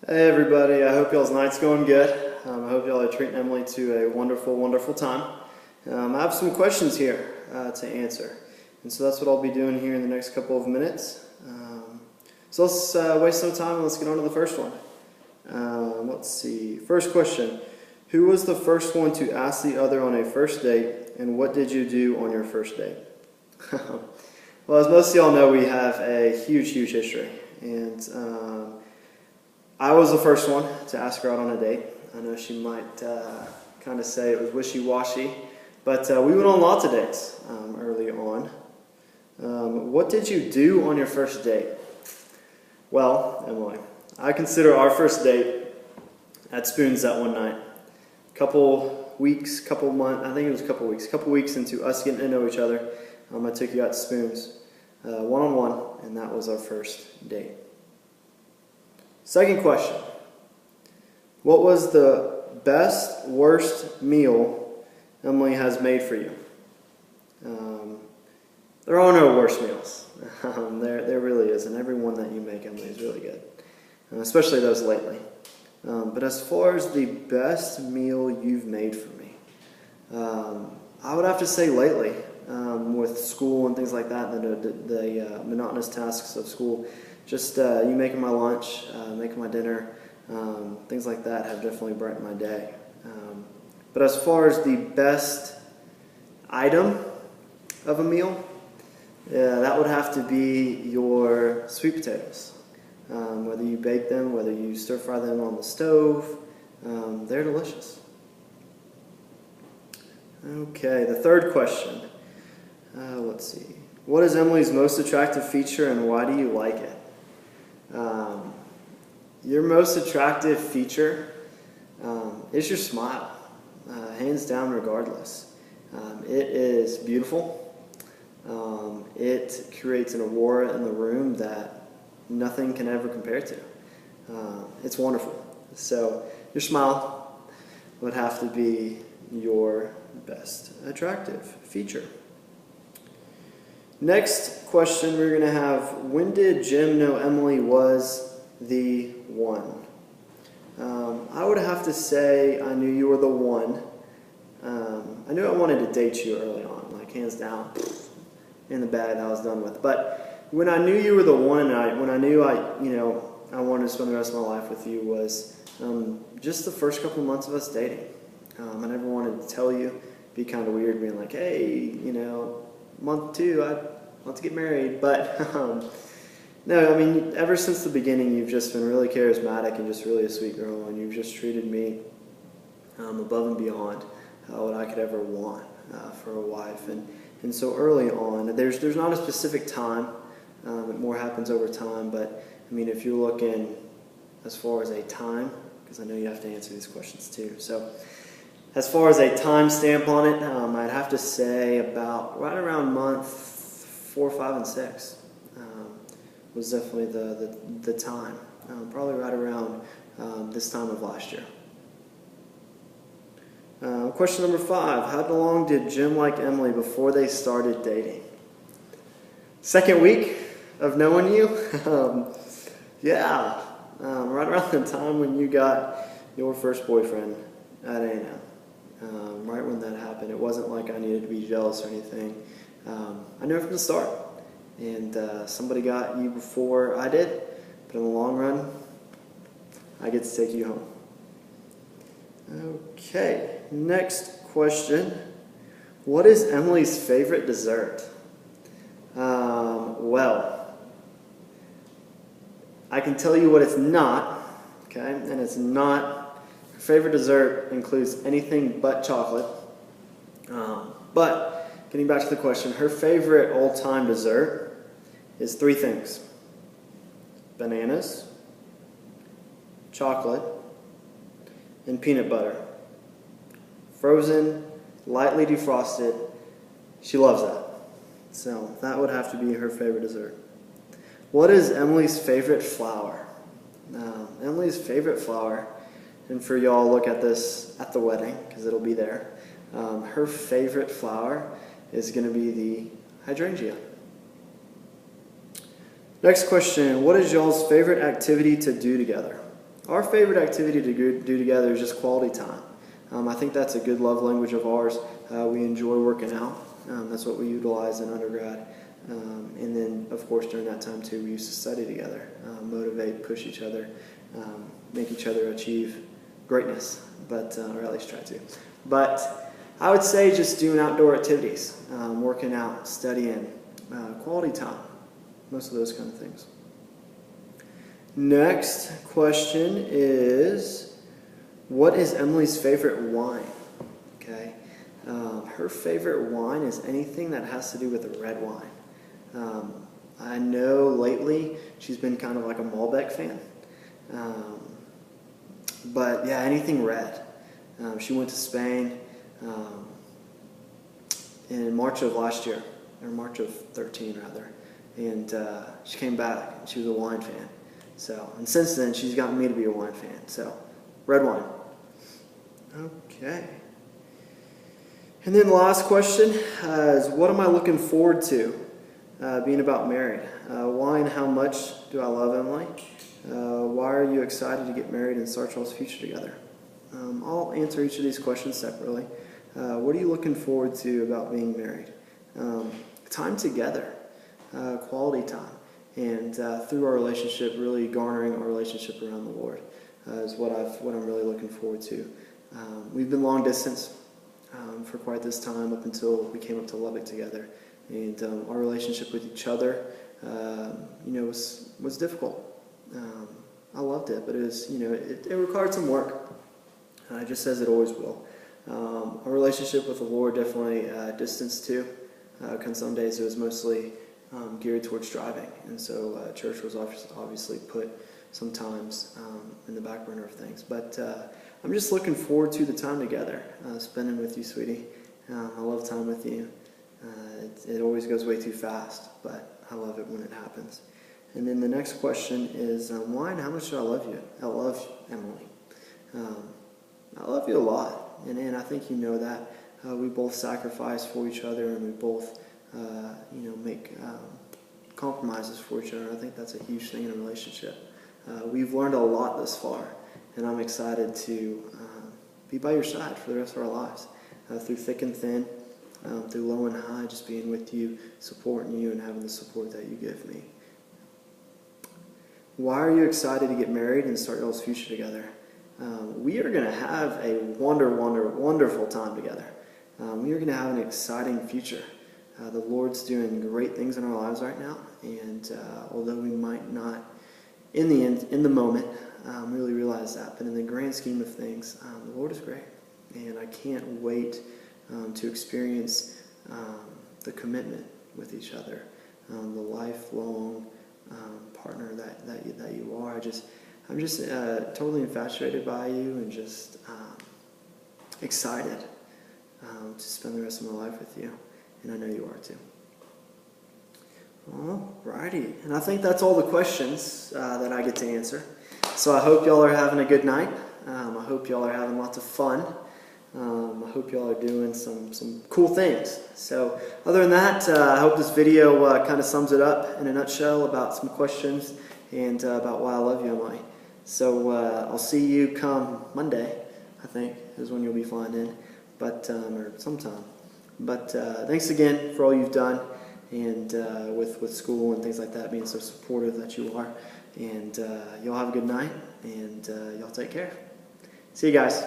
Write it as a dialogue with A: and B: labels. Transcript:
A: Hey everybody, I hope y'all's night's going good. I hope y'all are treating Emily to a wonderful, wonderful time. I have some questions here to answer, and so that's what I'll be doing here in the next couple of minutes. So let's waste no time and let's get on to the first one. Let's see. First question. Who was the first one to ask the other on a first date, and what did you do on your first date? Well, as most of y'all know, we have a huge, huge history, and I was the first one to ask her out on a date. I know she might kind of say it was wishy-washy, but we went on lots of dates early on. What did you do on your first date? Well, Emily, I consider our first date at Spoon's that one night. Couple weeks, couple months, I think it was a couple weeks into us getting to know each other, I took you out to Spoon's one-on-one, and that was our first date. Second question. What was the best, worst meal Emily has made for you? There are no worst meals. There really isn't. Every one that you make, Emily, is really good, especially those lately. But as far as the best meal you've made for me, I would have to say lately, with school and things like that, the monotonous tasks of school. Just you making my lunch, making my dinner, things like that have definitely brightened my day. But as far as the best item of a meal, that would have to be your sweet potatoes. Whether you bake them, whether you stir fry them on the stove, they're delicious. Okay, the third question. Let's see. What is Emily's most attractive feature and why do you like it? Your most attractive feature is your smile, hands down regardless. It is beautiful. It creates an aura in the room that nothing can ever compare to. It's wonderful. So your smile would have to be your best attractive feature. Next question we're going to have, when did Jim know Emily was the one? I would have to say I knew you were the one. I knew I wanted to date you early on, like hands down, in the bag, I was done with. But when I knew you were the one, and when I knew I wanted to spend the rest of my life with you was just the first couple months of us dating. I never wanted to tell you, be kind of weird being like, hey, month 2, I want to get married, but no, I mean, ever since the beginning, you've just been really charismatic and just really a sweet girl, and you've just treated me above and beyond what I could ever want for a wife. And so early on, there's not a specific time. It more happens over time, but I mean, if you're looking as far as a time, because I know you have to answer these questions too. So as far as a time stamp on it, I'd have to say about right around month 4, 5, and 6 was definitely the time. Probably right around this time of last year. Question number 5. How long did Jim like Emily before they started dating? Second week of knowing you? Yeah. Right around the time when you got your first boyfriend at A&M. Right when that happened. It wasn't like I needed to be jealous or anything. I knew it from the start. And somebody got you before I did. But in the long run, I get to take you home. Okay, next question. What is Emily's favorite dessert? Well, I can tell you what it's not, okay? And it's not, her favorite dessert includes anything but chocolate. But, getting back to the question, her favorite all-time dessert is 3 things. Bananas, chocolate, and peanut butter. Frozen, lightly defrosted. She loves that. So that would have to be her favorite dessert. What is Emily's favorite flower? Emily's favorite flower, and for y'all look at this at the wedding because it'll be there. Her favorite flower is going to be the hydrangea. Next question, what is y'all's favorite activity to do together? Our favorite activity to do together is just quality time. I think that's a good love language of ours. We enjoy working out. That's what we utilize in undergrad. And then, of course, during that time, too, we used to study together, motivate, push each other, make each other achieve greatness, but or at least try to. But I would say just doing outdoor activities, working out, studying, quality time, most of those kind of things. Next question is, what is Emily's favorite wine? Okay, her favorite wine is anything that has to do with a red wine. I know lately she's been kind of like a Malbec fan, but yeah, anything red. She went to Spain in March of last year, or March of 13 rather, and she came back and she was a wine fan. So, and since then she's gotten me to be a wine fan. So, red wine. Okay. And then the last question is, what am I looking forward to being about married? Why and how much do I love Emily? Why are you excited to get married and start y'all's future together? I'll answer each of these questions separately. What are you looking forward to about being married? Time together, quality time, and through our relationship, really garnering our relationship around the Lord is what I'm really looking forward to. We've been long distance for quite this time, up until we came up to Lubbock together, and our relationship with each other, was difficult. I loved it, but it was, it required some work, just as it always will. Our relationship with the Lord definitely distanced too, because some days it was mostly geared towards driving, and so church was obviously put sometimes in the back burner of things. But I'm just looking forward to the time together, spending with you, sweetie. I love time with you. It always goes way too fast, but I love it when it happens. And then the next question is, why and how much do I love you? I love Emily. I love you a lot, and I think you know that. We both sacrifice for each other, and we both, make compromises for each other. I think that's a huge thing in a relationship. We've learned a lot this far, and I'm excited to be by your side for the rest of our lives, through thick and thin, through low and high, just being with you, supporting you, and having the support that you give me. Why are you excited to get married and start y'all's future together? We are going to have a wonderful time together. We are going to have an exciting future. The Lord's doing great things in our lives right now, and although we might not, in the moment, really realize that, but in the grand scheme of things, the Lord is great, and I can't wait to experience the commitment with each other, the lifelong partner that you are. I'm just totally infatuated by you, and just excited to spend the rest of my life with you, and I know you are too. Alrighty, and I think that's all the questions that I get to answer. So I hope y'all are having a good night. I hope y'all are having lots of fun. I hope y'all are doing some cool things. So other than that, I hope this video kind of sums it up in a nutshell about some questions and about why I love you, Emily. So I'll see you come Monday, I think, is when you'll be flying in, but or sometime. But thanks again for all you've done, and with school and things like that, being so supportive that you are. And y'all have a good night, and y'all take care. See you guys.